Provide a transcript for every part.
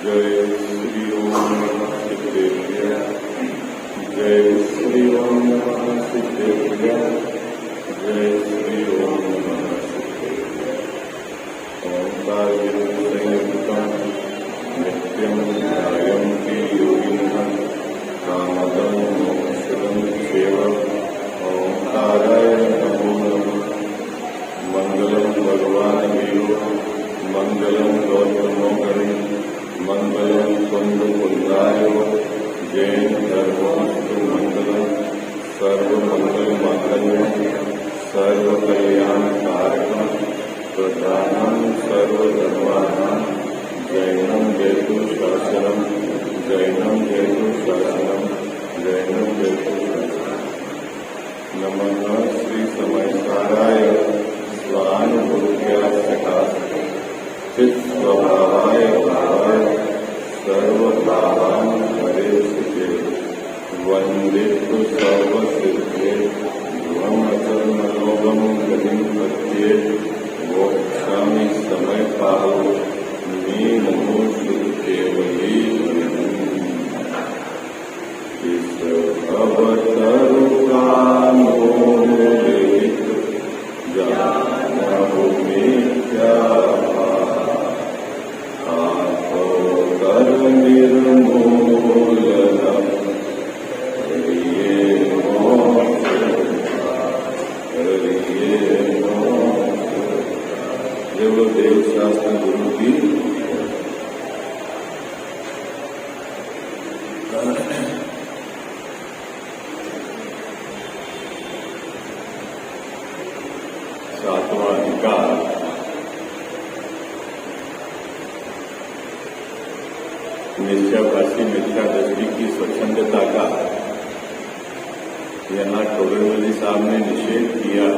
जय श्री ओम नमः सिद्धेभ्यः। जय श्री ओम नमः सिद्धेभ्यः। जय श्री ओम नमः सिद्धेभ्यः। ओंकार संयुक्तं नित्यं ध्यायन्ति योगिनः कामदं मोक्षदं चैव। ओंकाराय नमो नमः। मंगलम भगवान देव मंगलम गौतमोहरि मंगलम कुंद कुंदाय। जैन धर्मस्तु मंगलम सर्वमंगल मांगल्यम सर्वकल्याणकारकम प्रधानम सर्वधर्माणां जैनम जयतु शासनम जैनम जयतु शासनम जैनम जयतु शासनम। नमः श्री समयसाराय स्वानुभूत्यासकाशः चित्स्वभावाय भावाय सर्वभावान् हरेषिते वन्दितु सर्वसिद्धे ध्रुवमचलमनोगम गतिं पद्ये मोक्षामि समयपालो मे नमो श्रुतिकेवली भवतरुकामोदित जानहु मिथ्या निर्मूलनम हरिये जय बोलो देव शास्त्र गुरु की। सातवां अधिकार मिथ्याभाषी मिथ्या दृष्टि की स्वच्छंदता का यहाँ टोडरमल साहब ने निषेध किया।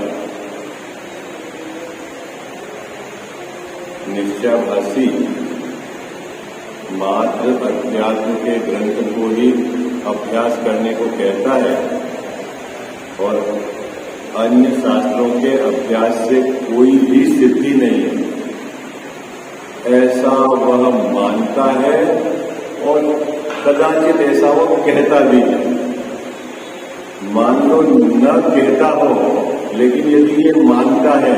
मिथ्याभाषी मात्र अध्यात्म के ग्रंथ को ही अभ्यास करने को कहता है और अन्य शास्त्रों के अभ्यास से कोई भी सिद्धि नहीं है, ऐसा वह मानता है और कदाचित ऐसा वो कहता भी है। मान लो न कहता हो, लेकिन यदि ये मानता है,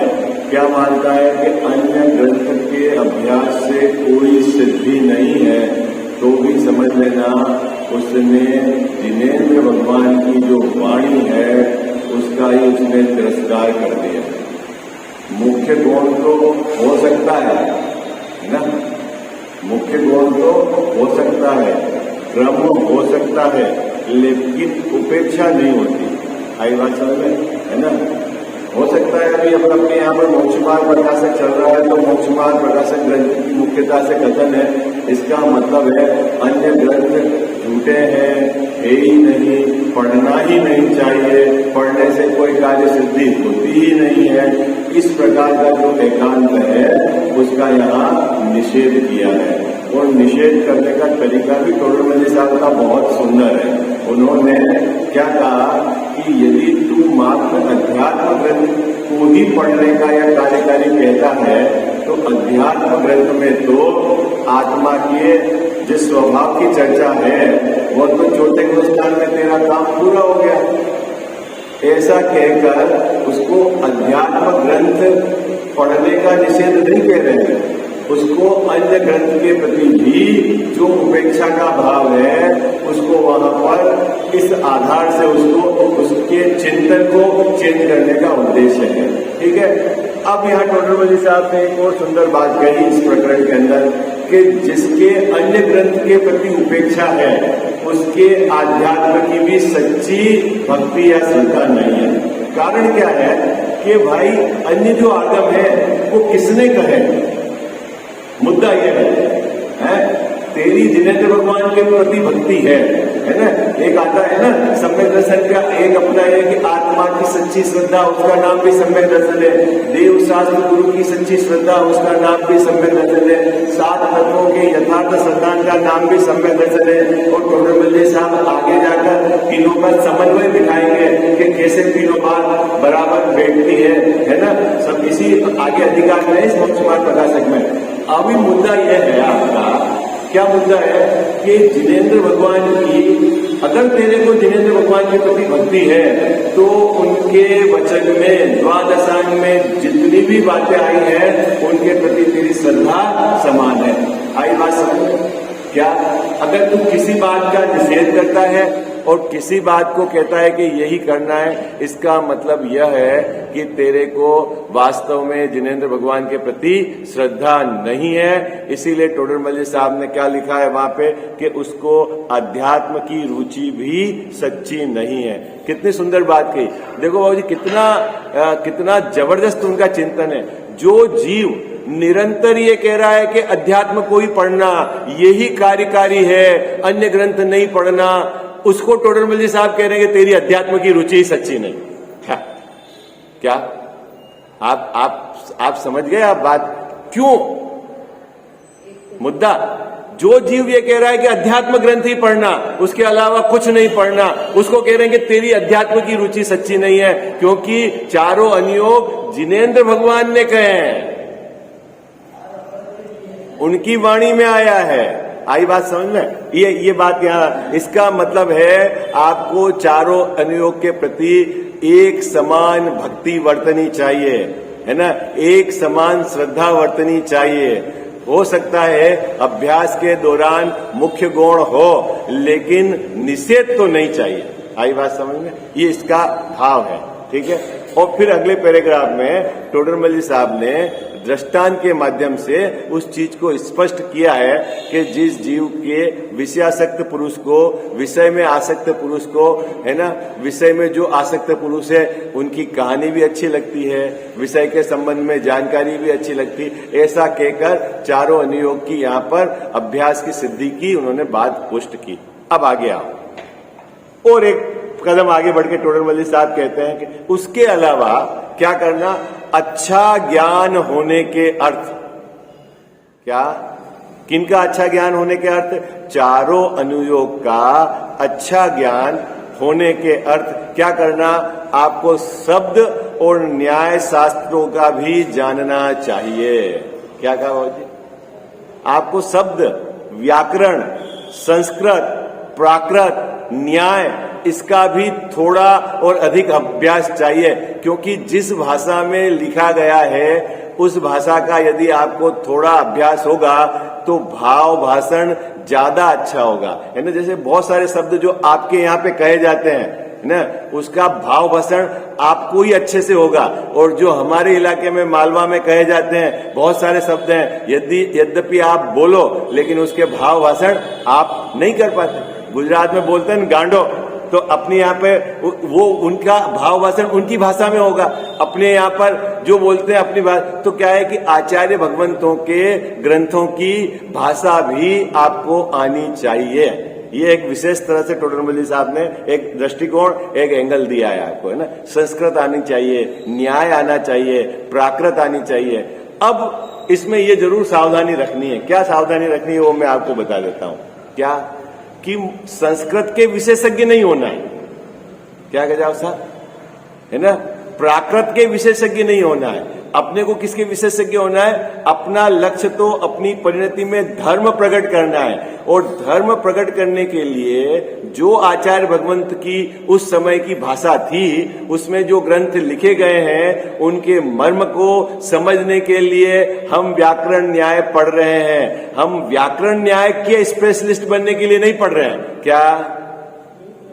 क्या मानता है कि अन्य ग्रंथ के अभ्यास से कोई सिद्धि नहीं है, तो भी समझ लेना उसने जिनेन्द्र भगवान की जो वाणी है उसका ही उसने तिरस्कार कर दिया। मुख्य गुण तो हो सकता है ना, मुख्य गुण तो हो सकता है, क्रम हो सकता है, लेकिन उपेक्षा नहीं होती। आई बात समझ में है ना। हो सकता है अभी अपने यहाँ पर मोक्षमार्ग प्रकाशक चल रहा है तो मोक्षमार्ग प्रकाशक ग्रंथ की मुख्यता से कथन है, इसका मतलब है अन्य ग्रंथ झूठे हैं, है ही नहीं, पढ़ना ही नहीं चाहिए, पढ़ने से कोई कार्य सिद्धि होती ही नहीं है। इस प्रकार का जो एकांत है उसका यहाँ निषेध किया है। और निषेध करने का तरीका भी टोडरमल साहब का बहुत सुंदर है। उन्होंने क्या कहा कि यदि तू मात्र अध्यात्म ग्रंथ को ही पढ़ने का या कार्यकारी कहता है तो अध्यात्म ग्रंथ में तो आत्मा के जिस स्वभाव की चर्चा है वो तो चौथे स्थान में तेरा काम पूरा हो गया। ऐसा कहकर उसको अध्यात्म ग्रंथ पढ़ने का निषेध नहीं कह रहे हैं, उसको अन्य ग्रंथ के प्रति भी जो उपेक्षा का भाव है उसको वहां पर इस आधार से उसको उसके चिंतन को चेंज करने का उद्देश्य है। ठीक है। अब यहाँ टोडरमल साहब ने एक और सुंदर बात कही इस प्रकरण के अंदर कि जिसके अन्य ग्रंथ के प्रति उपेक्षा है उसके आध्यात्म की भी सच्ची भक्ति या श्रद्धा नहीं है। कारण क्या है कि भाई अन्य जो आगम है वो किसने कहे, मुद्दा यह है तेरी जिनेन्द्र भगवान के प्रति भक्ति है ना। एक आता है ना सम्यक दर्शन का, एक अपना है कि आत्मा की सच्ची श्रद्धा, उसका नाम भी सम्यक दर्शन है। देव शास्त्र गुरु की सच्ची श्रद्धा, उसका नाम भी सम्यक दर्शन है। सात तत्वों के यथार्थ श्रद्धा का नाम भी सम्यक दर्शन है। और टोडरमल साहब आगे जाकर तीनों का समन्वय दिखाएंगे कि कैसे तीनों बात बराबर बैठती है ना। सब इसी आगे अधिकार में इस मोक्षमार्ग प्रकाशक में। अभी मुद्दा यह है आपका क्या मुद्दा है कि जिनेंद्र भगवान की, अगर तेरे को जिनेंद्र भगवान के प्रति भक्ति है तो उनके वचन में द्वादशांग में जितनी भी बातें आई हैं उनके प्रति तेरी श्रद्धा समान है। आई बात समझ? क्या अगर तू किसी बात का निषेध करता है और किसी बात को कहता है कि यही करना है, इसका मतलब यह है कि तेरे को वास्तव में जिनेंद्र भगवान के प्रति श्रद्धा नहीं है। इसीलिए टोडरमल साहब ने क्या लिखा है वहां पे कि उसको अध्यात्म की रुचि भी सच्ची नहीं है। कितनी सुंदर बात कही। देखो बाबूजी, कितना जबरदस्त उनका चिंतन है। जो जीव निरंतर ये कह रहा है कि अध्यात्म को ही पढ़ना, यही कार्यकारी है, अन्य ग्रंथ नहीं पढ़ना, उसको टोडरमल जी साहब कह रहे हैं कि तेरी अध्यात्म की रुचि ही सच्ची नहीं। क्या आप समझ गए? आप बात क्यों? मुद्दा, जो जीव ये कह रहा है कि अध्यात्म ग्रंथ ही पढ़ना, उसके अलावा कुछ नहीं पढ़ना, उसको कह रहे हैं कि तेरी अध्यात्म की रुचि सच्ची नहीं है, क्योंकि चारों अनुयोग जिनेंद्र भगवान ने कहे हैं, उनकी वाणी में आया है। आई बात समझ में? ये बात यहां, इसका मतलब है आपको चारों अनुयोग के प्रति एक समान भक्ति वर्तनी चाहिए, है ना, एक समान श्रद्धा वर्तनी चाहिए। हो सकता है अभ्यास के दौरान मुख्य गुण हो, लेकिन निषेध तो नहीं चाहिए। आई बात समझ में? ये इसका भाव है, ठीक है। और फिर अगले पैराग्राफ में टोडरमल जी साहब ने दृष्टांत के माध्यम से उस चीज को स्पष्ट किया है कि जिस जीव के विषयासक्त पुरुष को, विषय में आसक्त पुरुष को, है ना, विषय में जो आसक्त पुरुष है उनकी कहानी भी अच्छी लगती है, विषय के संबंध में जानकारी भी अच्छी लगती, ऐसा कहकर चारों अनुयोग की यहाँ पर अभ्यास की सिद्धि की उन्होंने बात पुष्ट की। अब आगे आओ और एक कदम आगे बढ़ के टोडरमल जी साहब कहते हैं कि उसके अलावा क्या करना? अच्छा ज्ञान होने के अर्थ क्या? किनका अच्छा ज्ञान होने के अर्थ? चारों अनुयोग का अच्छा ज्ञान होने के अर्थ क्या करना? आपको शब्द और न्याय शास्त्रों का भी जानना चाहिए। क्या कहा बाबूजी? आपको शब्द, व्याकरण, संस्कृत, प्राकृत, न्याय, इसका भी थोड़ा और अधिक अभ्यास चाहिए, क्योंकि जिस भाषा में लिखा गया है उस भाषा का यदि आपको थोड़ा अभ्यास होगा तो भाव भाषण ज्यादा अच्छा होगा, है ना। जैसे बहुत सारे शब्द जो आपके यहाँ पे कहे जाते हैं ना, उसका भाव भाषण आपको ही अच्छे से होगा, और जो हमारे इलाके में मालवा में कहे जाते हैं बहुत सारे शब्द हैं, यद्यपि आप बोलो लेकिन उसके भाव भाषण आप नहीं कर पाते। गुजरात में बोलते हैं गांडो, तो अपने यहाँ पे वो उनका भाव भाषण उनकी भाषा में होगा, अपने यहाँ पर जो बोलते हैं अपनी भाषा। तो क्या है कि आचार्य भगवंतों के ग्रंथों की भाषा भी आपको आनी चाहिए। ये एक विशेष तरह से टोडरमल जी साहब ने एक दृष्टिकोण, एक एंगल दिया है आपको, है ना। संस्कृत आनी चाहिए, न्याय आना चाहिए, प्राकृत आनी चाहिए। अब इसमें ये जरूर सावधानी रखनी है। क्या सावधानी रखनी है वो मैं आपको बता देता हूं। क्या कि संस्कृत के विशेषज्ञ नहीं होना है। क्या कह जाओ साहब, है ना। प्राकृत के विशेषज्ञ नहीं होना है। अपने को किसके विशेषज्ञ होना है? अपना लक्ष्य तो अपनी परिणति में धर्म प्रकट करना है, और धर्म प्रकट करने के लिए जो आचार्य भगवंत की उस समय की भाषा थी, उसमें जो ग्रंथ लिखे गए हैं, उनके मर्म को समझने के लिए हम व्याकरण न्याय पढ़ रहे हैं। हम व्याकरण न्याय के स्पेशलिस्ट बनने के लिए नहीं पढ़ रहे हैं। क्या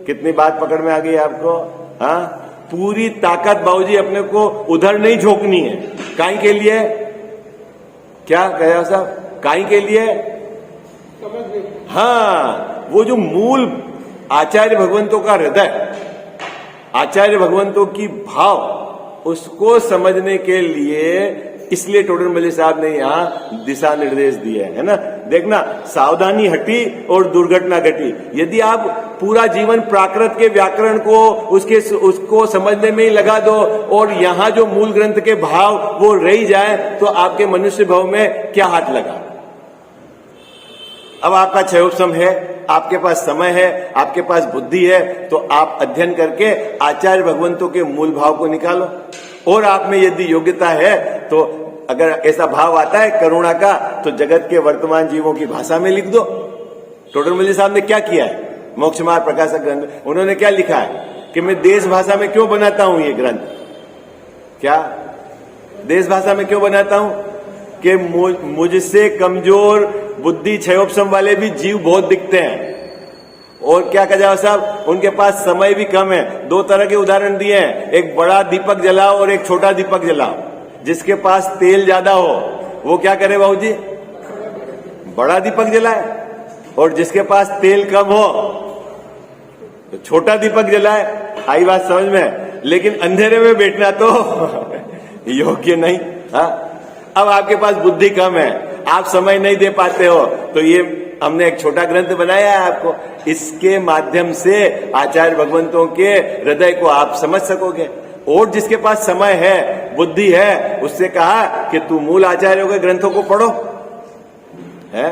कितनी बात पकड़ में आ गई आपको? हाँ, पूरी ताकत बाबूजी अपने को उधर नहीं झोंकनी है। काहे के लिए? क्या कहा साहब? काहे के लिए? हाँ, वो जो मूल आचार्य भगवंतों का हृदय, आचार्य भगवंतों की भाव, उसको समझने के लिए इसलिए टोडरमल साहब ने यहाँ दिशा निर्देश दिए है ना। देखना, सावधानी हटी और दुर्घटना घटी। यदि आप पूरा जीवन प्राकृत के व्याकरण को उसको समझने में ही लगा दो और यहाँ जो मूल ग्रंथ के भाव वो रह जाए, तो आपके मनुष्य भाव में क्या हाथ लगा? अब आपका क्षयोपम है, आपके पास समय है, आपके पास बुद्धि है, तो आप अध्ययन करके आचार्य भगवंतों के मूल भाव को निकालो। और आप में यदि योग्यता है तो अगर ऐसा भाव आता है करुणा का तो जगत के वर्तमान जीवों की भाषा में लिख दो। टोडरमल जी साहब ने क्या किया है, मोक्ष मार्ग प्रकाशक ग्रंथ, उन्होंने क्या लिखा है कि मैं देश भाषा में क्यों बनाता हूं ये ग्रंथ। क्या देश भाषा में क्यों बनाता हूं कि मुझसे कमजोर बुद्धि क्षयोपशम वाले भी जीव बहुत दिखते हैं। और क्या कहा साहब, उनके पास समय भी कम है। दो तरह के उदाहरण दिए हैं, एक बड़ा दीपक जलाओ और एक छोटा दीपक जलाओ। जिसके पास तेल ज्यादा हो वो क्या करे बाबूजी, बड़ा दीपक जलाए, और जिसके पास तेल कम हो तो छोटा दीपक जलाए। आई बात समझ में? लेकिन अंधेरे में बैठना तो योग्य नहीं। हाँ, अब आपके पास बुद्धि कम है, आप समय नहीं दे पाते हो, तो ये हमने एक छोटा ग्रंथ बनाया है आपको, इसके माध्यम से आचार्य भगवंतों के हृदय को आप समझ सकोगे। और जिसके पास समय है, बुद्धि है, उससे कहा कि तू मूल आचार्यों के ग्रंथों को पढ़ो है।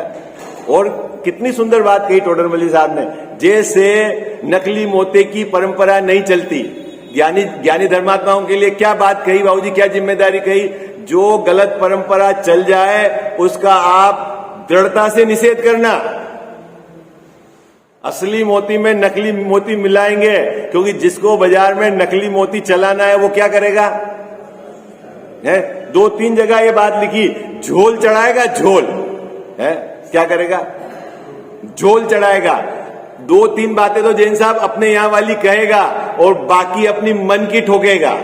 और कितनी सुंदर बात कही टोडरमल जी साहब ने, जैसे नकली मोती की परंपरा नहीं चलती। ज्ञानी धर्मात्माओं के लिए क्या बात कही बाबूजी, क्या जिम्मेदारी कही, जो गलत परंपरा चल जाए उसका आप दृढ़ता से निषेध करना। असली मोती में नकली मोती मिलाएंगे, क्योंकि जिसको बाजार में नकली मोती चलाना है वो क्या करेगा है, 2-3 जगह ये बात लिखी, झोल चढ़ाएगा, झोल है, क्या करेगा, झोल चढ़ाएगा। 2-3 बातें तो जैन साहब अपने यहां वाली कहेगा और बाकी अपनी मन की ठोकेगा।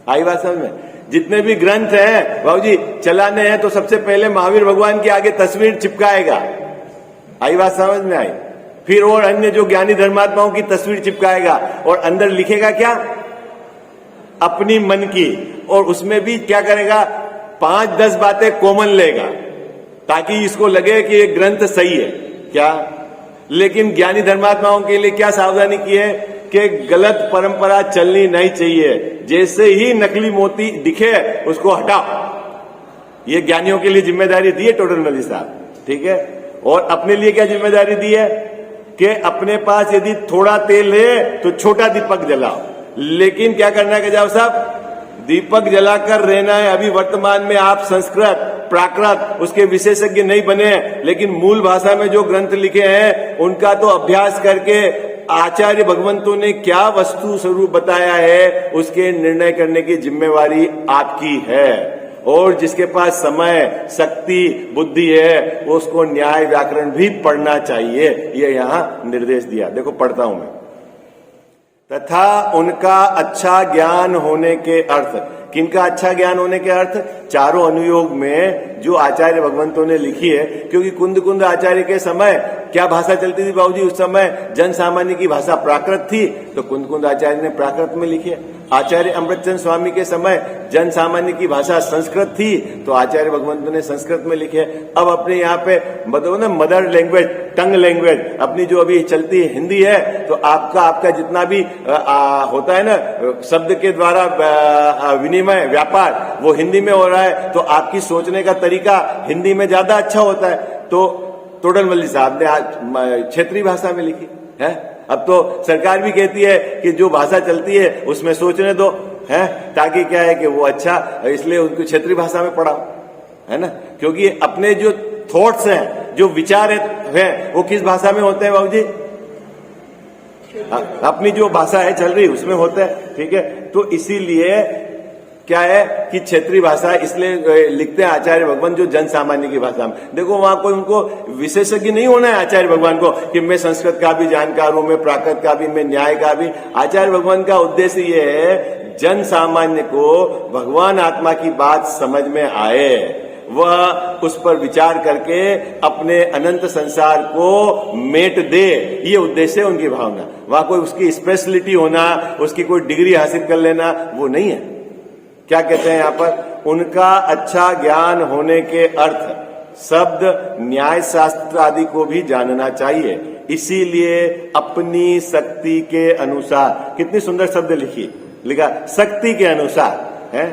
आई बात समझ में? जितने भी ग्रंथ हैं बाबूजी चलाने हैं तो सबसे पहले महावीर भगवान के आगे तस्वीर चिपकाएगा। आई बात समझ में आई? फिर और अन्य जो ज्ञानी धर्मात्माओं की तस्वीर चिपकाएगा और अंदर लिखेगा क्या, अपनी मन की, और उसमें भी क्या करेगा, 5-10 बातें कॉमन लेगा ताकि इसको लगे कि ये ग्रंथ सही है क्या। लेकिन ज्ञानी धर्मात्माओं के लिए क्या सावधानी की है कि गलत परंपरा चलनी नहीं चाहिए। जैसे ही नकली मोती दिखे उसको हटाओ। ये ज्ञानियों के लिए जिम्मेदारी दी है टोडरमल जी साहब, ठीक है। और अपने लिए क्या जिम्मेदारी दी है कि अपने पास यदि थोड़ा तेल है तो छोटा दीपक जलाओ, लेकिन क्या करना है जाओ साहब, दीपक जलाकर रहना है। अभी वर्तमान में आप संस्कृत, प्राकृत उसके विशेषज्ञ नहीं बने हैं, लेकिन मूल भाषा में जो ग्रंथ लिखे हैं उनका तो अभ्यास करके आचार्य भगवंतों ने क्या वस्तु स्वरूप बताया है उसके निर्णय करने की जिम्मेवारी आपकी है। और जिसके पास समय, शक्ति, बुद्धि है उसको न्याय व्याकरण भी पढ़ना चाहिए, ये यहां निर्देश दिया। देखो पढ़ता हूं मैं, तथा उनका अच्छा ज्ञान होने के अर्थ। किनका अच्छा ज्ञान होने के अर्थ? चारों अनुयोग में जो आचार्य भगवंतों ने लिखी है। क्योंकि कुंद कुंद आचार्य के समय क्या भाषा चलती थी बाबूजी, उस समय जन सामान्य की भाषा प्राकृत थी, तो कुंद कुंद आचार्य ने प्राकृत में लिखी है। आचार्य अमृतचंद स्वामी के समय जन सामान्य की भाषा संस्कृत थी, तो आचार्य भगवंतों ने संस्कृत में लिखे। अब अपने यहाँ पे मतलब ना मदर लैंग्वेज, टंग लैंग्वेज अपनी जो अभी चलती है हिंदी है, तो आपका जितना भी होता है ना शब्द के द्वारा विनिमय, व्यापार, वो हिंदी में हो रहा है, तो आपकी सोचने का तरीका हिंदी में ज्यादा अच्छा होता है। तो टोडरमल जी साहब ने आज क्षेत्रीय भाषा में लिखी है। अब तो सरकार भी कहती है कि जो भाषा चलती है उसमें सोचने दो है, ताकि क्या है कि वो अच्छा, इसलिए उनको क्षेत्रीय भाषा में पढ़ाओ, है ना। क्योंकि अपने जो थॉट्स हैं, जो विचार हैं, वो किस भाषा में होते हैं बाबूजी? अपनी जो भाषा है चल रही उसमें होता है, ठीक है। तो इसीलिए क्या है कि क्षेत्रीय भाषा इसलिए लिखते हैं आचार्य भगवान जो जन सामान्य की भाषा में। देखो वहां कोई उनको विशेषज्ञ नहीं होना है आचार्य भगवान को कि मैं संस्कृत का भी जानकार हूं, मैं प्राकृत का भी, मैं न्याय का भी। आचार्य भगवान का उद्देश्य ये है जन सामान्य को भगवान आत्मा की बात समझ में आए, वह उस पर विचार करके अपने अनंत संसार को मेट दे, ये उद्देश्य है उनकी भावना। वहां कोई उसकी स्पेशलिटी होना, उसकी कोई डिग्री हासिल कर लेना, वो नहीं है। क्या कहते हैं यहां पर? उनका अच्छा ज्ञान होने के अर्थ शब्द न्याय शास्त्र आदि को भी जानना चाहिए, इसीलिए अपनी शक्ति के अनुसार। कितनी सुंदर शब्द लिखा, शक्ति के अनुसार है।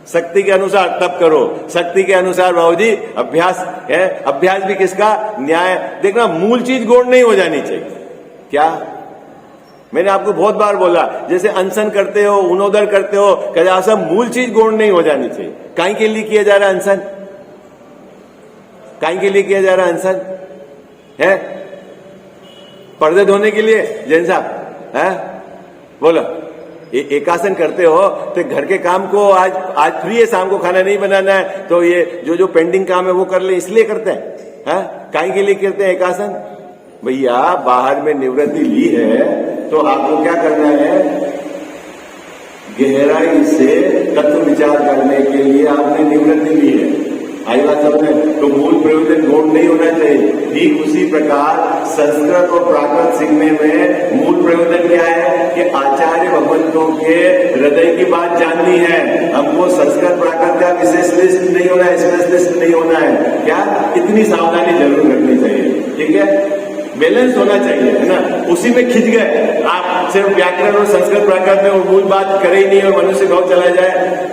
शक्ति के अनुसार तब करो, शक्ति के अनुसार बाबूजी अभ्यास है। अभ्यास भी किसका? न्याय। देखना मूल चीज गौण नहीं हो जानी चाहिए। क्या मैंने आपको बहुत बार बोला, जैसे अनशन करते हो, उनोदर करते हो, कदा सब मूल चीज गौण नहीं हो जानी चाहिए। काहे के लिए किया जा रहा है अनशन? काहे के लिए किया जा रहा है अनशन? है पर्दे धोने के लिए? जैन साहब है, बोलो। एकासन करते हो तो घर के काम को आज फ्री है, शाम को खाना नहीं बनाना है, तो ये जो पेंडिंग काम है वो कर ले, इसलिए करते हैं। काहे के लिए करते हैं एकासन? भैया बाहर में निवृत्ति ली है तो आपको क्या करना है? गहराई से तत्व विचार करने के लिए आपने निवृत्ति ली है। आई बात समझ में? तो मूल प्रयोजन गौण नहीं होना चाहिए। ठीक उसी प्रकार संस्कृत और प्राकृत सीखने में मूल प्रयोजन क्या है कि आचार्य भगवंतों के हृदय की बात जाननी है। हमको संस्कृत प्राकृत का विशेष नहीं होना है, स्पेशलिस्ट नहीं होना है। क्या इतनी सावधानी जरूर रखनी चाहिए, ठीक है? बैलेंस होना चाहिए, है ना? उसी में खिंच गए आप, सिर्फ व्याकरण और संस्कृत प्राकृत में वो मूल बात करे ही नहीं और मनुष्य भाव चला जाए,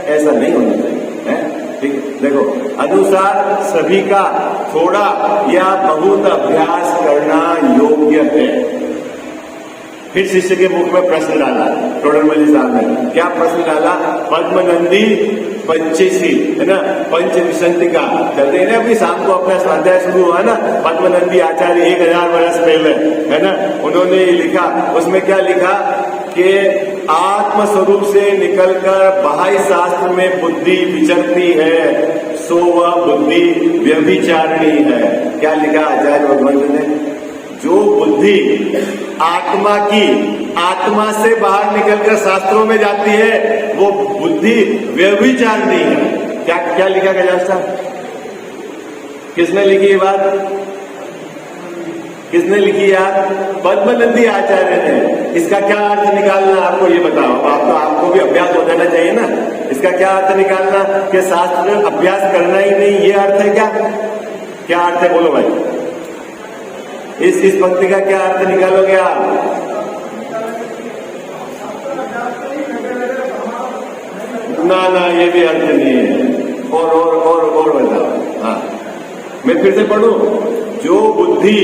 ऐसा नहीं होना चाहिए, है? ठीक है? देखो, अनुसार सभी का थोड़ा या बहुत अभ्यास करना योग्य है। फिर शिष्य के मुख में प्रश्न डाला टोडरमल साहब ने। क्या प्रश्न डाला? पद्मनंदी पंचेसी, है ना, पंच निशंतिका कहते हैं ना। अभी शाम को अपना स्वाध्याय शुरू हुआ ना, पद्मनंदी आचार्य 1000 वर्ष पहले, है ना, उन्होंने लिखा। उसमें क्या लिखा कि आत्म स्वरूप से निकलकर बाह्य शास्त्र में बुद्धि विचरती है, सो वह बुद्धि व्यभिचारिणी है। क्या लिखा आचार्य भगवंत ने? जो बुद्धि आत्मा से बाहर निकलकर शास्त्रों में जाती है वो बुद्धि व्यभिचारिणी है। क्या क्या लिखा गया साहब? किसने लिखी ये बात? किसने लिखी यार? पद्मनंदी आचार्य ने। इसका क्या अर्थ निकालना आपको ये बताओ। आपको भी अभ्यास हो जाना चाहिए ना। इसका क्या अर्थ निकालना कि शास्त्र अभ्यास करना ही नहीं, ये अर्थ है क्या? क्या अर्थ है बोलो भाई? इस पंक्ति का क्या अर्थ निकालोगे आप? ना ये भी अर्थ नहीं है। और बताओ। हाँ, मैं फिर से पढ़ूं। जो बुद्धि,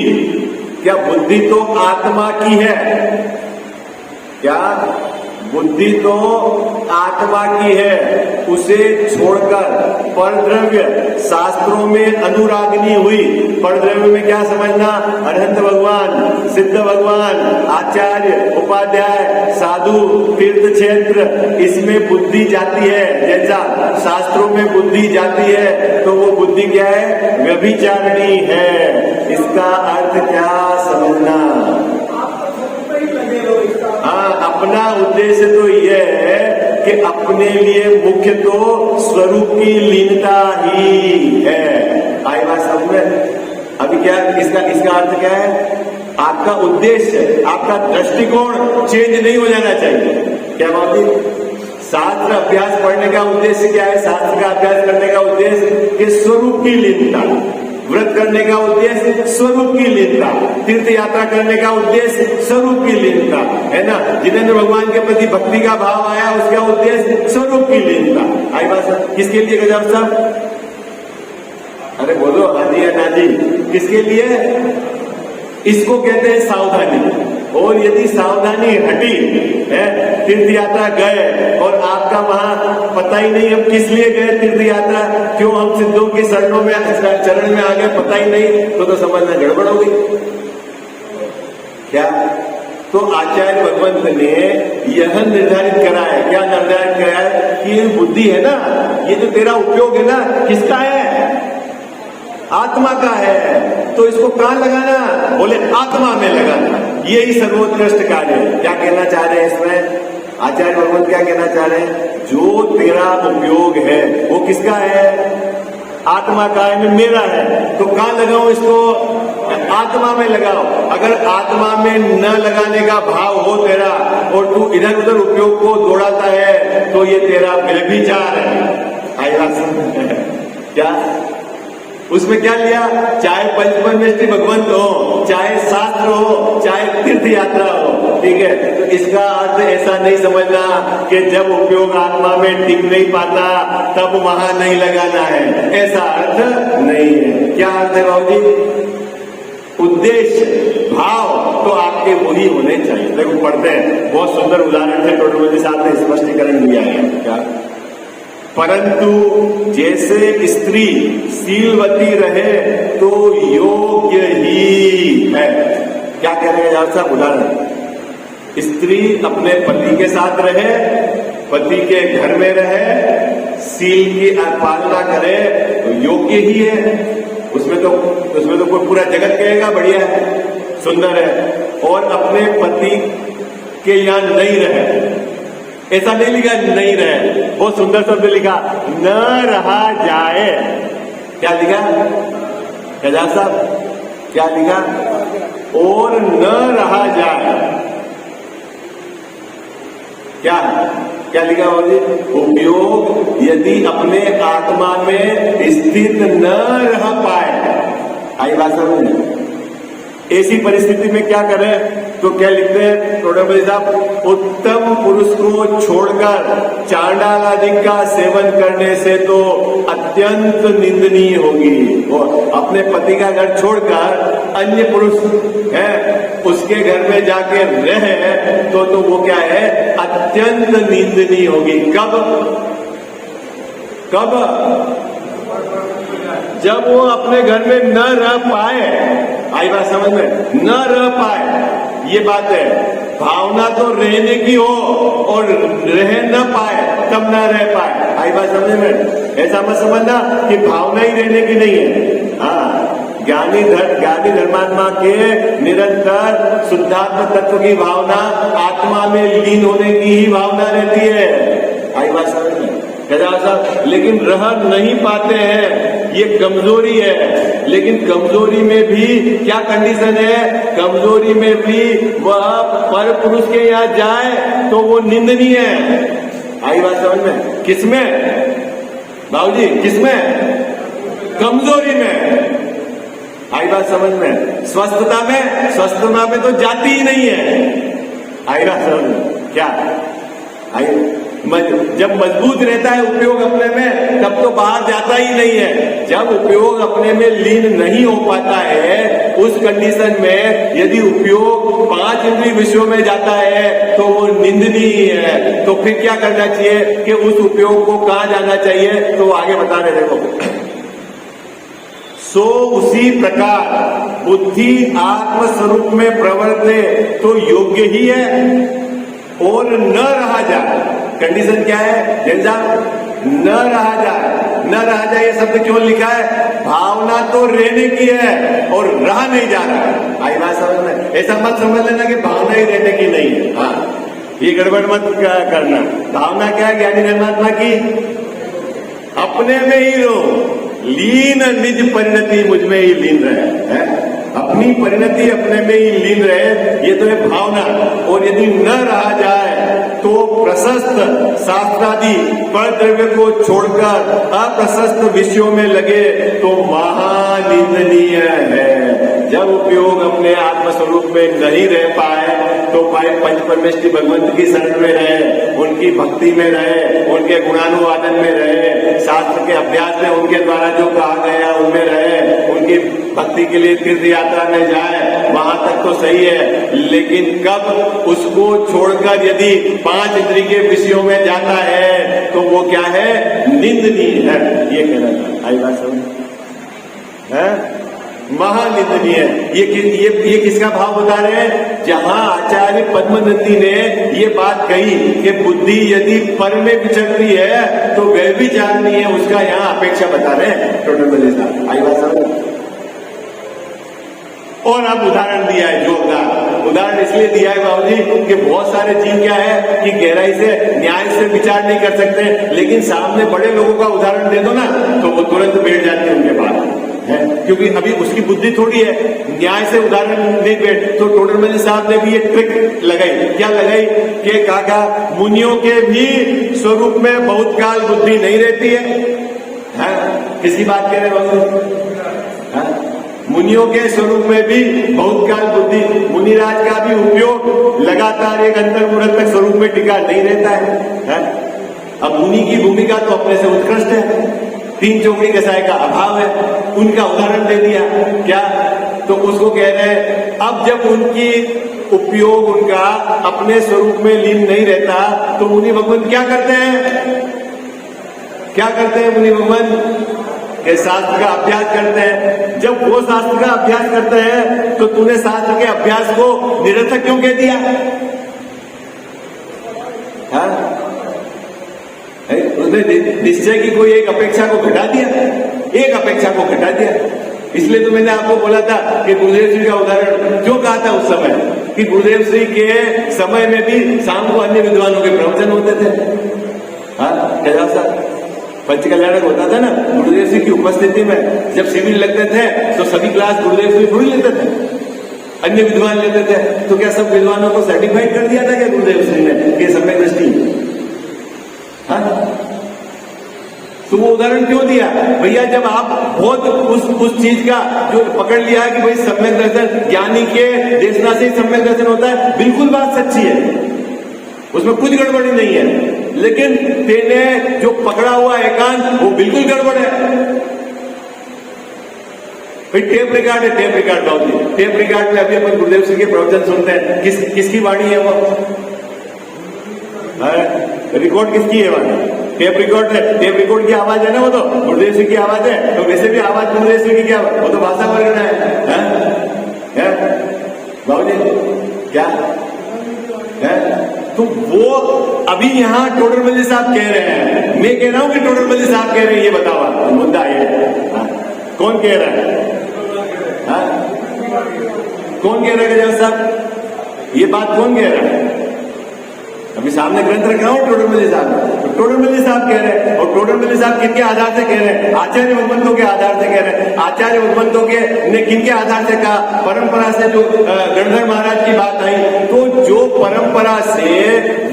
क्या बुद्धि तो आत्मा की है? क्या बुद्धि तो आत्मा की है, उसे छोड़कर परद्रव्य शास्त्रों में अनुरागिनी हुई। परद्रव्य में क्या समझना? अरहंत भगवान, सिद्ध भगवान, आचार्य, उपाध्याय, साधु, तीर्थ क्षेत्र, इसमें बुद्धि जाती है। जैसा शास्त्रों में बुद्धि जाती है तो वो बुद्धि क्या है? व्यभिचारिणी है। इसका अर्थ क्या समझना? हाँ, अपना उद्देश्य तो यह है कि अपने लिए मुख्य तो स्वरूप की लीनता ही है। आई बात समझ में? अभी क्या इसका अर्थ क्या है? आपका उद्देश्य, आपका दृष्टिकोण चेंज नहीं हो जाना चाहिए। क्या बात है? शास्त्र अभ्यास पढ़ने का उद्देश्य क्या है? शास्त्र का अभ्यास करने का उद्देश्य कि स्वरूप की लीनता। व्रत करने का उद्देश्य स्वरूप की लीनता। तीर्थ यात्रा करने का उद्देश्य स्वरूप की लीनता, है ना। जितेंद्र भगवान के प्रति भक्ति का भाव आया, उसका उद्देश्य स्वरूप की लीनता। आई बात? किसके लिए गजब साहब? अरे बोलो हाँ जी या ना जी? किसके लिए? इसको कहते हैं सावधानी। और यदि सावधानी हटी है, तीर्थ यात्रा गए और आपका वहां पता ही नहीं हम किस लिए गए तीर्थ यात्रा, क्यों हम सिद्धों की शरणों में चरण में आ गए, पता ही नहीं, तो समझना गड़बड़ होगी। क्या? तो आचार्य भगवंत ने यह निर्धारित करा है। क्या निर्धारित करा है? कि ये बुद्धि है ना, ये जो तेरा उपयोग है ना, किसका है? आत्मा का है। तो इसको कहां लगाना? बोले आत्मा में लगाना। यही सर्वोत्कृष्ट कार्य है। क्या कहना चाह रहे हैं इसमें आचार्य भगवंत? क्या कहना चाह रहे हैं? जो तेरा उपयोग है वो किसका है? आत्मा का है, मेरा है। तो कहां लगाओ इसको? आत्मा में लगाओ। अगर आत्मा में न लगाने का भाव हो तेरा और तू इधर उधर उपयोग को दौड़ाता है तो ये तेरा व्यभिचार है। आएगा क्या? उसमें क्या लिया? चाहे पंचपरमेष्ठी भगवंत हो, चाहे शास्त्र हो, चाहे तीर्थ यात्रा हो, ठीक है। तो इसका अर्थ ऐसा नहीं समझना कि जब उपयोग आत्मा में टिक नहीं पाता तब वहां नहीं लगाना है, ऐसा अर्थ नहीं है। क्या अर्थ है बाबूजी? उद्देश्य, भाव तो आपके वही होने चाहिए। देखो पढ़ते हैं, बहुत सुंदर उदाहरण से टोटल साहब ने स्पष्टीकरण दिया है। क्या? परंतु जैसे स्त्री शीलवती रहे तो योग्य ही है। क्या कह रहे हैं साहब? उदाहरण, स्त्री अपने पति के साथ रहे, पति के घर में रहे, शील की पालना करे तो योग्य ही है। उसमें तो कोई पूरा जगत कहेगा बढ़िया है, सुंदर है। और अपने पति के यहाँ नहीं रहे, ऐसा नहीं लिखा नहीं रहे, बहुत सुंदर शब्द लिखा, न रहा जाए। क्या लिखा कजाल साहब? क्या लिखा? और न रहा जाए। क्या लिखा बाबूजी? उपयोग यदि अपने आत्मा में स्थित न रह पाए, आई बात समझ, ऐसी परिस्थिति में क्या करें? तो क्या लिखते हैं टोडरमल साहब? उत्तम पुरुष को छोड़कर चांडाल आदि का सेवन करने से तो अत्यंत निंदनीय होगी। वो अपने पति का घर छोड़कर अन्य पुरुष है उसके घर में जाके रहे तो वो क्या है? अत्यंत निंदनीय होगी। कब? जब वो अपने घर में न रह पाए। आई बात समझ में? न रह पाए, ये बात है। भावना तो रहने की हो और रह न पाए तब न रह पाए। आई बात समझ में? ऐसा मत समझना कि भावना ही रहने की नहीं है। हाँ, ज्ञानी धर्मात्मा के निरंतर शुद्धात्म तत्व की भावना, आत्मा में लीन होने की ही भावना रहती है। आई बात समझ में? लेकिन रह नहीं पाते हैं, ये कमजोरी है। लेकिन कमजोरी में भी क्या कंडीशन है? कमजोरी में भी वह पर पुरुष के यहाँ जाए तो वो निंदनीय है। आई बात समझ में? किसमें बाबूजी? किसमें? कमजोरी में। आई बात समझ में? स्वस्थता में तो जाती ही नहीं है। आई बात समझ में? क्या जब मजबूत रहता है उपयोग अपने में तब तो बाहर जाता ही नहीं है। जब उपयोग अपने में लीन नहीं हो पाता है, उस कंडीशन में यदि उपयोग 5 इंद्रिय विषयों में जाता है तो वो निंदनीय है। तो फिर क्या करना चाहिए कि उस उपयोग को कहाँ जाना चाहिए? तो आगे बता रहे देखो। सो उसी प्रकार बुद्धि आत्म स्वरूप में प्रवर्ते तो योग्य ही है और न रहा जाए। कंडीशन क्या है? न रहा जाए ये शब्द क्यों लिखा है? भावना तो रहने की है और रहा नहीं जा रहा है। आई बात समझ में? ऐसा मत समझ लेना कि भावना ही रहने की नहीं है। हाँ, ये गड़बड़ मत करना। भावना क्या है ज्ञानी धर्मात्मा की? अपने में ही रहो, लीन निज परिणति मुझ में ही लीन रहे है? अपनी परिणति अपने में ही लीन रहे, ये तो है भावना। और यदि न रहा जाए तो प्रशस्त शास्त्रादि पर द्रव्य को छोड़कर अप्रशस्त विषयों में लगे तो महानिंदनीय है। जब उपयोग अपने आत्मस्वरूप में नहीं रह पाए तो पंच परमेष्टि भगवंत की शरण में रहे, उनकी भक्ति में रहे, उनके गुणानुवादन में रहे, शास्त्र के अभ्यास में उनके द्वारा जो कहा गया उनमें रहे, उनकी भक्ति के लिए तीर्थ यात्रा में जाए, वहां तक तो सही है। लेकिन कब उसको छोड़कर यदि 5 इंद्रिय के विषयों में जाता है तो वो क्या है? निंदनीय है। ये कहना था। आई बात समझ है? महानिंदनीय। ये किसका भाव बता रहे हैं? जहां आचार्य पद्मनंदी ने ये बात कही कि बुद्धि यदि पर में विचरती है तो वह भी जाननी है, उसका यहाँ अपेक्षा बता रहे हैं टोटल बजे। आई बात समझ? और अब उदाहरण दिया है जोरदार। उदाहरण इसलिए दिया है बाबूजी कि बहुत सारे जीव क्या है कि गहराई से न्याय से विचार नहीं कर सकते, लेकिन सामने बड़े लोगों का उदाहरण दे दो ना तो वो तुरंत बैठ जाते हैं उनके पास है, क्योंकि अभी उसकी बुद्धि थोड़ी है। न्याय से उदाहरण नहीं बैठ। तो टोडरमल साहब ने भी ये ट्रिक लगाई। क्या लगाई कि काका मुनियों के भी स्वरूप में बहुत काल बुद्धि नहीं रहती है। किसकी बात कह रहे बाबू? मुनियों के स्वरूप में भी बहुत काल बुद्धि, मुनिराज का भी उपयोग लगातार एक अंतर्मुहूर्त तक स्वरूप में टिका नहीं रहता है। अब मुनि की भूमिका तो अपने से उत्कृष्ट है, 3 चौकड़ी कसाय का अभाव है। उनका उदाहरण दे दिया क्या तो उसको कह रहे हैं अब जब उनकी उपयोग उनका अपने स्वरूप में लीन नहीं रहता तो मुनि भगवान क्या करते हैं? क्या करते हैं मुनि भगवान? के शास्त्र का अभ्यास करते हैं। जब वो शास्त्र का अभ्यास करते हैं तो तूने शास्त्र के अभ्यास को निरर्थक क्यों कह दिया? हाँ? उसने निश्चय की कोई एक अपेक्षा को घटा दिया, एक अपेक्षा को घटा दिया। इसलिए तो मैंने आपको बोला था कि गुरुदेव श्री का उदाहरण क्यों कहा था उस समय कि गुरुदेव श्री के समय में भी शाम को अन्य विद्वानों के प्रवचन होते थे। हाँ कैलाश साहब पंच कल्याणक होता था ना, गुरुदेव श्री की उपस्थिति में जब शिविर लगते थे तो सभी क्लास गुरुदेव श्री थोड़ी लेते थे, अन्य विद्वान लेते थे। तो क्या सब विद्वानों को सर्टिफाइड कर दिया था क्या गुरुदेव श्री ने कि सम्यक दृष्टि? हाँ तो वो उदाहरण क्यों दिया भैया? जब आप बहुत उस चीज का जो पकड़ लिया है कि भाई सम्यक दर्शन ज्ञानी के देखना से ही सम्यक दर्शन होता है, बिल्कुल बात सच्ची है, उसमें कुछ गड़बड़ी नहीं है। लेकिन तेने जो पकड़ा हुआ एकांत वो बिल्कुल गड़बड़ है। भाई टेप रिकॉर्ड है, टेप रिकॉर्ड बाबू जी, टेप रिकॉर्ड में अभी अपन गुरुदेव सिंह के प्रवचन सुनते हैं, किसकी वाणी है वो? रिकॉर्ड किसकी है वाणी? टेप रिकॉर्ड है, टेप रिकॉर्ड की आवाज है ना, वो तो गुरुदेव सिंह की आवाज है। तो वैसे भी आवाज गुरुदेव सिंह की क्या, वो तो भाषा वर्गना है बाबू जी क्या है? तो वो अभी यहाँ टोडरमल साहब कह रहे हैं, मैं कह रहा हूं कि टोडरमल साहब कह रहे हैं, ये बताओ आप मुद्दा है। कौन कह रहा है? कौन कह रहा है गजानन साहब? ये बात कौन कह रहा है? अभी सामने ग्रंथ रखा हूं टोडरमल साहब, तो टोडरमल साहब कह रहे हैं। और टोडरमल साहब किनके आधार से कह रहे हैं? आचार्य भगवंतों के आधार से कह रहे हैं। आचार्य भगवंतों के ने किनके आधार से कहा? परंपरा से जो गणधर महाराज की बात आई, तो जो परंपरा से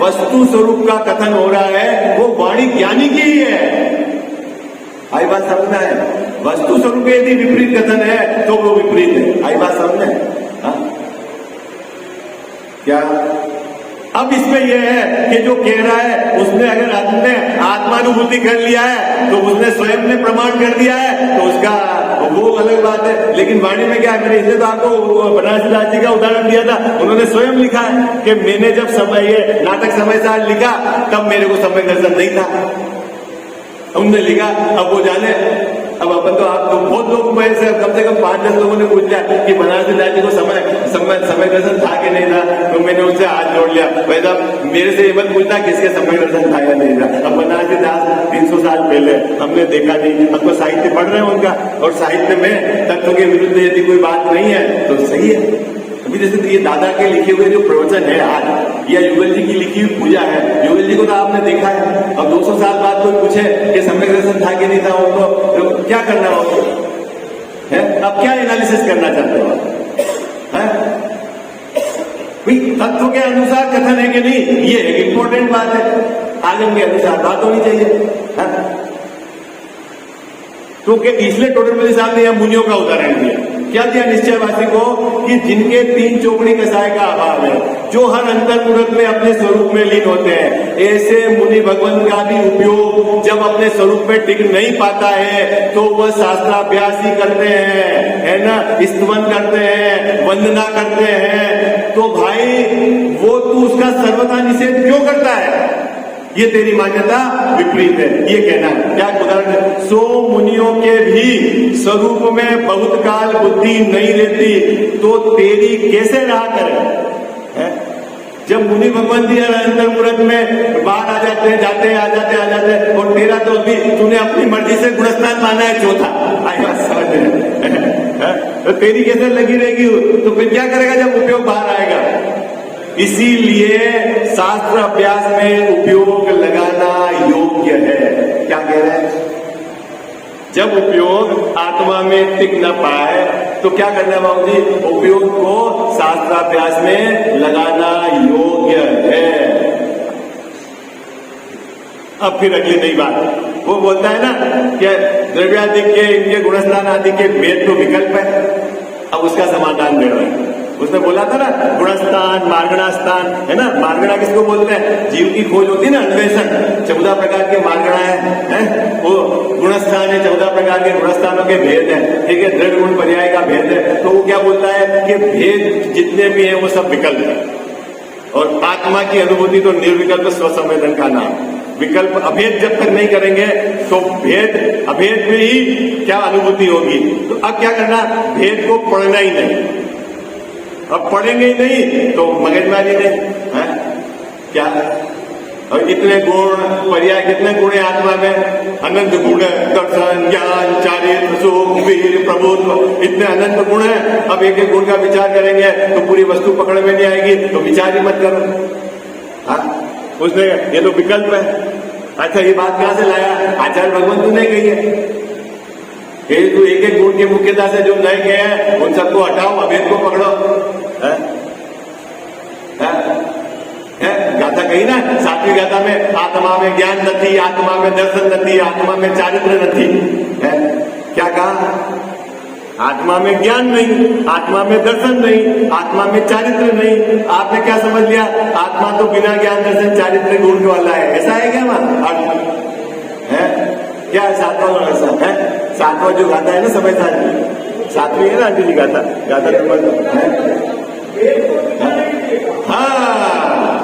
वस्तु स्वरूप का कथन हो रहा है वो वाणी ज्ञानी की ही है। आई बात समझना है? वस्तु स्वरूप यदि विपरीत कथन है तो वो विपरीत है। आई बात समझना है? क्या अब इसमें यह है कि जो कह रहा है उसने अगर अपने आत्मानुभूति कर लिया है तो उसने स्वयं ने प्रमाण कर दिया है तो उसका वो अलग बात है। लेकिन वाणी में क्या है? मैंने इसलिए तो आपको बनारसी दास जी का उदाहरण दिया था, उन्होंने स्वयं लिखा है कि मैंने जब समय ये नाटक समय साल लिखा तब मेरे को सम्यक दर्शन नहीं था। उन्होंने लिखा, अब वो जाने, अब अपन तो आप बहुत लोग में से कम 5-10 लोगों ने पूछ लिया कि बनारसी दास जी को समय दर्शन था कि नहीं था, तो मैंने उनसे हाथ जोड़ लिया। वैसा मेरे से ये मत पूछता किसके समय दर्शन था या नहीं था। अब बनारसी दास 300 साल पहले हमने देखा नहीं, हम तो साहित्य पढ़ रहे हैं उनका, और साहित्य में तत्व के विरुद्ध यदि कोई बात नहीं है तो सही है। अभी जैसे ये दादा के लिखे हुए जो प्रवचन है आज, या युगल जी की लिखी हुई पूजा है, युगल जी को तो आपने देखा है। अब 200 साल बाद कोई पूछे कि सम्यक दर्शन था कि नहीं था, तो क्या करना होगा? अब क्या एनालिसिस करना चाहते हो? तत्व के अनुसार कथन है कि नहीं, ये एक इंपॉर्टेंट बात है। आगम के अनुसार बात होनी चाहिए। तो इसलिए टोडरमल साहब ने यह मुनियों का उदाहरण दिया। क्या दिया? निश्चयवासी को कि जिनके 3 चौकड़ी कसाय का अभाव है, जो हर अंतर मुहूर्त में अपने स्वरूप में लीन होते हैं, ऐसे मुनि भगवान का भी उपयोग जब अपने स्वरूप में टिक नहीं पाता है तो वह शास्त्राभ्यास ही करते हैं, है ना, स्तवन करते हैं, वंदना करते हैं। तो भाई वो तू उसका सर्वथा निषेध क्यों करता है? ये तेरी मान्यता विपरीत है, ये कहना है। क्या उदाहरण? 100 मुनियों के भी स्वरूप में बहुत काल बुद्धि नहीं रहती तो तेरी कैसे रहा करे? जब मुनि भगवान जी अंतर मुहूर्त में बाहर आ जाते हैं, जाते हैं, आ जाते हैं, और तेरा तो अभी तूने अपनी मर्जी से गुणस्थान माना है चौथा। आई बात समझ रहे? तो तेरी कैसे लगी रहेगी? तो फिर क्या करेगा जब उपयोग बाहर आएगा? इसीलिए शास्त्र अभ्यास में उपयोग लगाना योग्य है। क्या कह रहे हैं? जब उपयोग आत्मा में टिक न पाए तो क्या करना है बाबू जी? उपयोग को शास्त्राभ्यास में लगाना योग्य है। अब फिर अगली नई बात, वो बोलता है ना कि द्रव्यादि के, इनके गुणस्नान आदि के भेद तो विकल्प है। अब उसका समाधान दे रहा है। उसने बोला था ना गुणस्थान, मार्गणा स्थान, है ना। मार्गणा किसको बोलते हैं? जीव की खोज होती है ना, अन्वेषण। 14 प्रकार के मार्गणा है वो गुणस्थान है 14 प्रकार के गुणस्थानों के भेद है, ठीक है, दृढ़ गुण पर्याय का भेद है, तो वो क्या बोलता है कि भेद जितने भी हैं वो सब विकल्प है, और आत्मा की अनुभूति तो निर्विकल्प स्वसंवेदन का नाम। विकल्प अभेद जब तक नहीं करेंगे तो भेद अभेद में ही क्या अनुभूति होगी। तो अब क्या करना, भेद को पढ़ना ही नहीं, अब पढ़ेंगे ही नहीं तो मगजमारी नहीं है क्या। और कितने गुण पर्याय, कितने गुण है आत्मा में, अनंत गुण है, दर्शन, ज्ञान, चारित्र, सुख, वीर, प्रभुत्व, इतने अनंत गुण है। अब एक एक गुण का विचार करेंगे तो पूरी वस्तु पकड़ में नहीं आएगी, तो विचार ही मत करो। हाँ, उसने ये तो विकल्प है। अच्छा, ये बात कहां से लाया, आचार्य भगवंतु ने कही है कि तू एक एक गुण की मुख्यता से जो नए गए हैं उन सबको हटाओ, अभेद को पकड़ो। गाथा कही ना, 7वीं गाथा में आत्मा में ज्ञान नहीं, आत्मा में दर्शन नहीं, आत्मा में चारित्र नहीं। क्या कहा, आत्मा में ज्ञान नहीं, आत्मा में दर्शन नहीं, आत्मा में चारित्र नहीं। आपने क्या समझ लिया, आत्मा तो बिना ज्ञान दर्शन चारित्र गुण वाला है, ऐसा है क्या वहां है? क्या 7वां ऐसा है? 7वां जो गाथा है ना समय साथ 7वीं है ना आंटी जी गाथा, गाथा नंबर हाँ,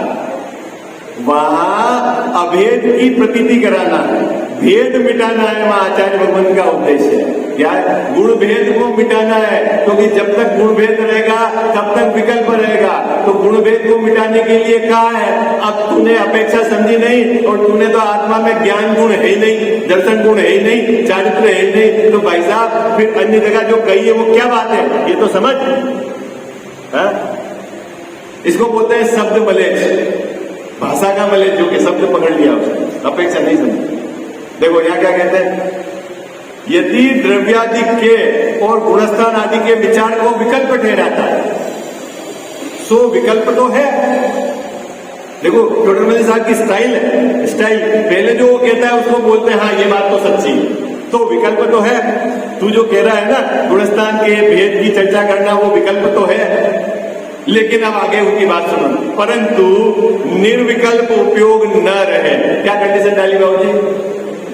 वहां अभेद की प्रतीति कराना है, भेद मिटाना है, वहां आचार्य भगवान का उद्देश्य है। क्या है, गुण भेद को मिटाना है, क्योंकि जब तक गुण भेद रहेगा तब तक विकल्प रहेगा। तो गुण भेद को मिटाने के लिए कहा है, अब तूने अपेक्षा समझी नहीं, और तूने तो आत्मा में ज्ञान गुण है ही नहीं, दर्शन गुण है ही नहीं, चारित्र है ही नहीं, तो भाई साहब फिर अन्य जगह जो कही है वो क्या बात है, ये तो समझ। इसको बोलते हैं शब्द मलेच, भाषा का मलेच, जो कि शब्द पकड़ लिया उसने, अपेक्षा नहीं समझी। देखो यहां क्या कहते हैं, यदि द्रव्यादि के और गुणस्थान आदि के विचार को विकल्प ठहराता है, सो विकल्प तो है। देखो टोटल साहब की स्टाइल है, स्टाइल पहले जो वो कहता है उसको बोलते हैं हाँ ये बात तो सच्ची है, तो विकल्प तो है। तू जो कह रहा है ना गुणस्थान के भेद की चर्चा करना, वो विकल्प तो है। लेकिन अब आगे उनकी बात सुनो, परंतु निर्विकल्प उपयोग न रहे। क्या कंडीशन डाली बाबू जी,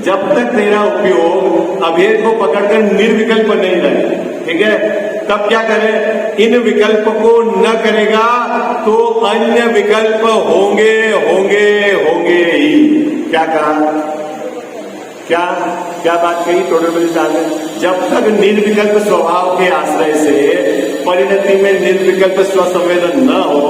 जब तक तेरा उपयोग अभेद को पकड़कर निर्विकल्प नहीं रहे, ठीक है, तब क्या करे, इन विकल्प को न करेगा तो अन्य विकल्प होंगे होंगे होंगे ही। क्या कहा, क्या क्या बात कही टोटल साहब ने, जब तक निर्विकल्प स्वभाव के आश्रय से परिणति में निर्विकल्प स्वसंवेदन न हो,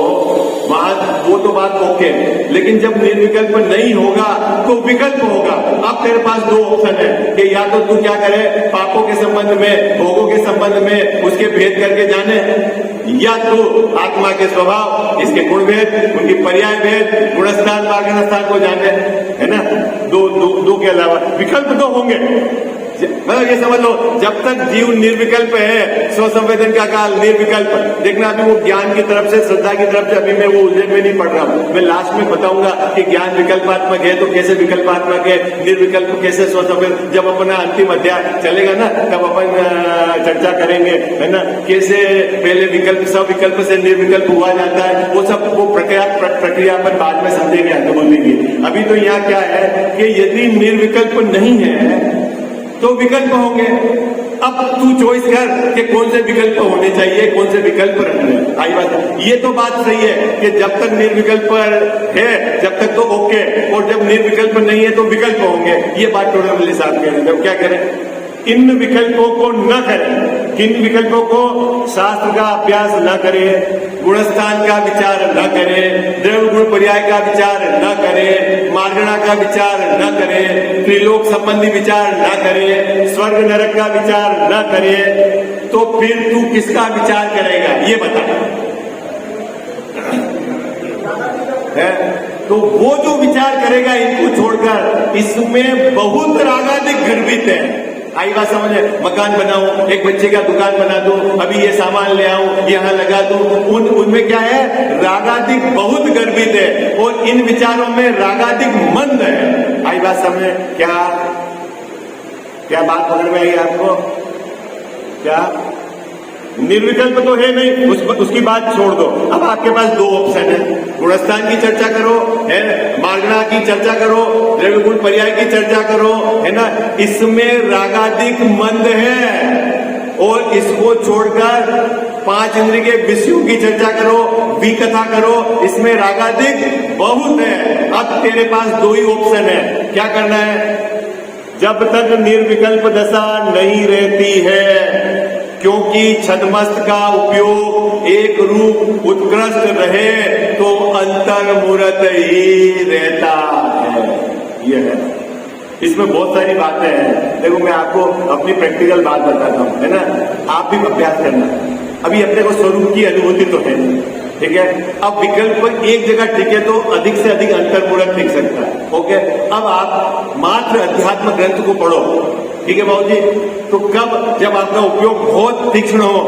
वहां वो तो बात ओके, लेकिन जब निर्विकल्प नहीं होगा तो विकल्प होगा। अब तेरे पास दो ऑप्शन है कि या तो तू क्या करे, पापों के संबंध में, भोगों के संबंध में उसके भेद करके जाने, या तो आत्मा के स्वभाव, इसके गुण भेद, उनकी पर्याय भेद, गुणस्थान मार्गस्थान को जाने, है ना। दो के अलावा विकल्प तो होंगे। मतलब ये समझ लो, जब तक जीव निर्विकल्प है, स्वसंवेदन का काल निर्विकल्प। देखना अभी वो ज्ञान की तरफ से, श्रद्धा की तरफ से अभी मैं वो उलझन में नहीं पढ़ रहा हूं। मैं लास्ट में बताऊंगा कि ज्ञान विकल्पात्मक है तो कैसे विकल्पात्मक है, निर्विकल्प कैसे स्वसंवेदन। जब अपना अंतिम अध्याय चलेगा ना तब अपन चर्चा करेंगे, है ना, कैसे पहले विकल्प सविकल्प से निर्विकल्प हुआ जाता है, वो सब वो प्रक्रिया पर बाद में समझेंगे, अनुभव लेंगे। अभी तो यहाँ क्या है कि यदि निर्विकल्प नहीं है तो विकल्प होंगे। अब तू चॉइस कर कि कौन से विकल्प होने चाहिए, कौन से विकल्प रखने। आई बात, ये तो बात सही है कि जब तक निर्विकल्प है जब तक तो ओके, और जब निर्विकल्प नहीं है तो विकल्प होंगे। ये बात टोटल साहब कह रहे हैं। क्या करें, इन विकल्पों को न करें, किन विकल्पों को, शास्त्र का अभ्यास न करें, गुणस्थान का विचार न करें, द्रव्य गुण पर्याय का विचार न करें, मार्गणा का विचार न करें, त्रिलोक संबंधी विचार न करें, स्वर्ग नरक का विचार न करें, तो फिर तू किसका विचार करेगा ये बता। है तो वो जो विचार करेगा इनको छोड़कर, इसमें बहुत रागादिक गर्भित है। आई बात समझे, मकान बनाऊं, एक बच्चे का दुकान बना दूं, अभी ये सामान ले आऊं, यहाँ लगा दूं, उनमें क्या है, रागादिक बहुत गर्भित है, और इन विचारों में रागादिक मंद है। आई बात समझे, क्या बात पकड़ में आई आपको, क्या निर्विकल्प तो है नहीं, उसकी बात छोड़ दो। अब आपके पास दो ऑप्शन है, गुणस्थान की चर्चा करो, है मार्गणा की चर्चा करो, द्रव्य गुण पर्याय की चर्चा करो, है ना। इसमें रागादिक मंद है और इसको छोड़कर 5 इंद्रिय के विषयों की चर्चा करो, विकथा करो, इसमें रागादिक बहुत है। अब तेरे पास दो ही ऑप्शन है, क्या करना है? जब तक निर्विकल्प दशा नहीं रहती है, क्योंकि छदमस्त का उपयोग एक रूप उत्कृष्ट रहे तो अंतर्मुहूर्त ही रहता है। यह है, इसमें बहुत सारी बातें हैं। देखो मैं आपको अपनी प्रैक्टिकल बात बताता हूं, है ना। आप भी अभ्यास करना। अभी अपने को स्वरूप की अनुभूति तो है, ठीक है। अब विकल्प एक जगह ठीक है तो अधिक से अधिक अंतर्मुहूर्त दिख सकता है, ओके। अब आप मात्र अध्यात्म ग्रंथ को पढ़ो, ठीक है बाबू जी। तो कब, जब आपका उपयोग बहुत तीक्ष्ण हो,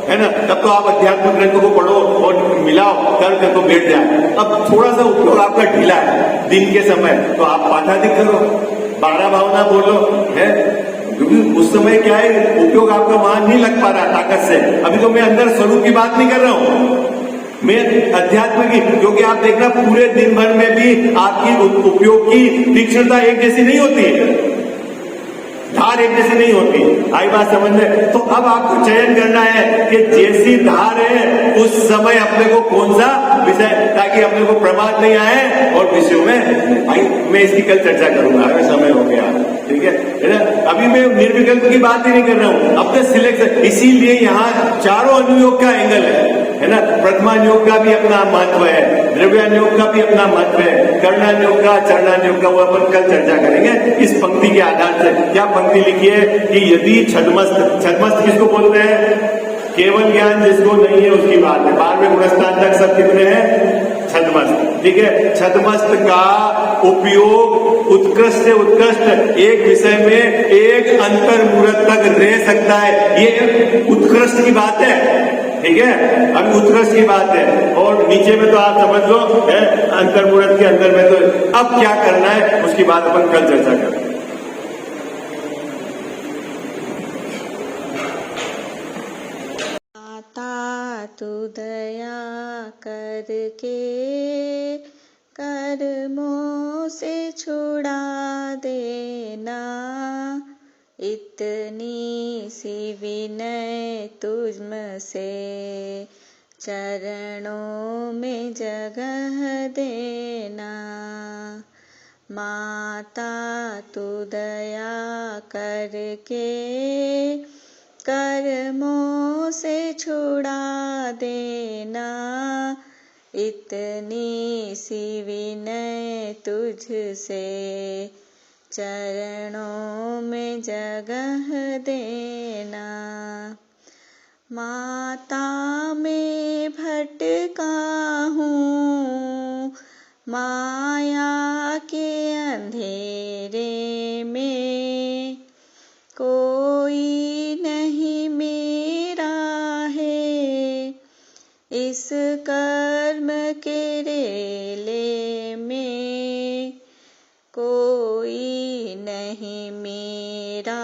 है ना, तब तो आप अध्यात्म ग्रंथ को पढ़ो और मिलाओ, तर्क तो बैठ जाए। अब थोड़ा सा उपयोग आपका ढीला है दिन के समय, तो आप पाठाधिक करो, 12 भावना बोलो, है। क्योंकि उस समय क्या है, उपयोग आपका वहां नहीं लग पा रहा ताकत से। अभी तो मैं अंदर स्वरूप की बात नहीं कर रहा हूं, मैं अध्यात्म की। क्योंकि आप देखना पूरे दिन भर में भी आपकी उपयोग की तीक्ष्णता एक जैसी नहीं होती है, धार एक जैसी नहीं होती। आई बात समझ में? तो अब आपको चयन करना है कि जैसी धार है उस समय अपने को कौन सा विषय, ताकि अपने को प्रमाद नहीं आए और विषयों में आई। मैं इसकी कल चर्चा करूंगा, अगर समय हो गया, ठीक है ना। अभी मैं निर्विकल्प की बात ही नहीं कर रहा हूं, अपने सिलेक्शन। इसीलिए यहाँ चारों अनुयोग का एंगल है ना। प्रथमानुयोग का भी अपना महत्व है, द्रव्यानुयोग का भी अपना महत्व है, कर्णानुयोग का, चरणानुयोग का, वो अपन कल चर्चा करेंगे इस पंक्ति के आधार से। क्या पंक्ति लिखी है कि यदि छदमस्त किसको बोलते हैं? केवल ज्ञान जिसको नहीं है उसकी बात है। 12वें गुणस्थान तक सब कितने हैं? छदमस्त, ठीक है। छदमस्त का उपयोग उत्कृष्ट से उत्कृष्ट एक विषय में एक अंतर्मुहूर्त तक रह सकता है। ये उत्कृष्ट की बात है, ठीक है। अभी उत्कृष्ट की बात है, और नीचे में तो आप समझ लो है अंतर्मुहूर्त के अंदर में। तो अब क्या करना है उसकी बात अपन कल चर्चा करें। तू दया करके कर्मों से छुड़ा देना, इतनी सी विनय तुझसे चरणों में जगह देना। माता तू दया करके कर्मों से छुड़ा देना, इतनी सी विनय तुझसे चरणों में जगह देना। माता में भटका हूँ माया के अंधेरे में, कोई नहीं मेरा है इस कर्म के रेले में, कोई नहीं मेरा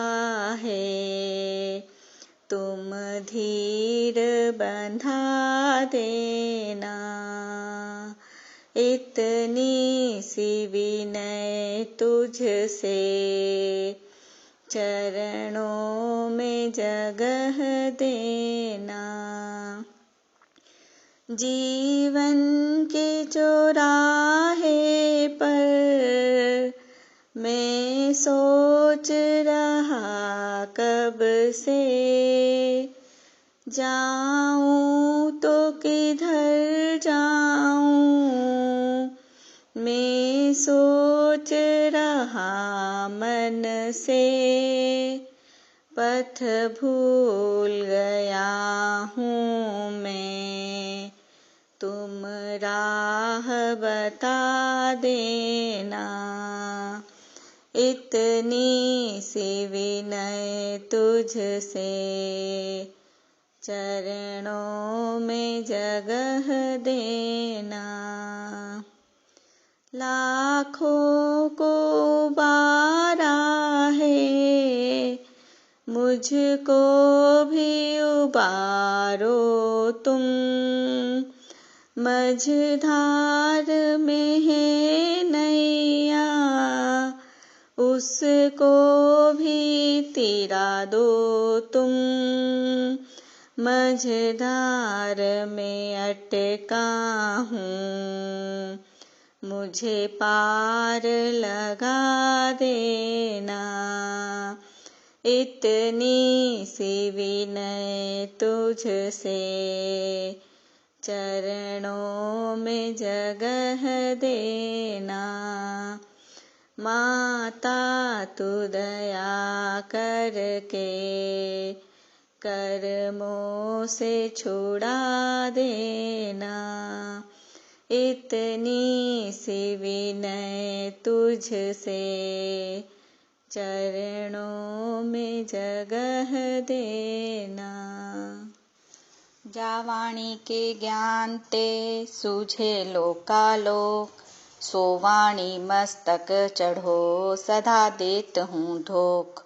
है तुम धीर बंधा देना। इतनी सी विनय तुझसे चरणों में जगह देना। जीवन के चौराहे पर मैं सोच रहा कब से, जाऊं तो किधर जाऊं मैं सोच रहा मन से, पथ भूल गया हूँ मैं तुम राह बता देना। इतनी सी विनय तुझसे चरणों में जगह देना। लाखों को बारा है मुझको भी उबारो तुम, मझधार में है नैया, उसको भी तिरा दो तुम, मझधार में अटका हूँ, मुझे पार लगा देना। इतनी सी विनय तुझसे, चरणों में जगह देना। माता तू दया करके, कर्मों से छुड़ा देना। इतनी सी विनय तुझसे, चरणों में जगह देना। जावाणी के ज्ञान ते सूझे लोकालोक, सोवाणी मस्तक चढ़ो सदा देत हूँ धोख।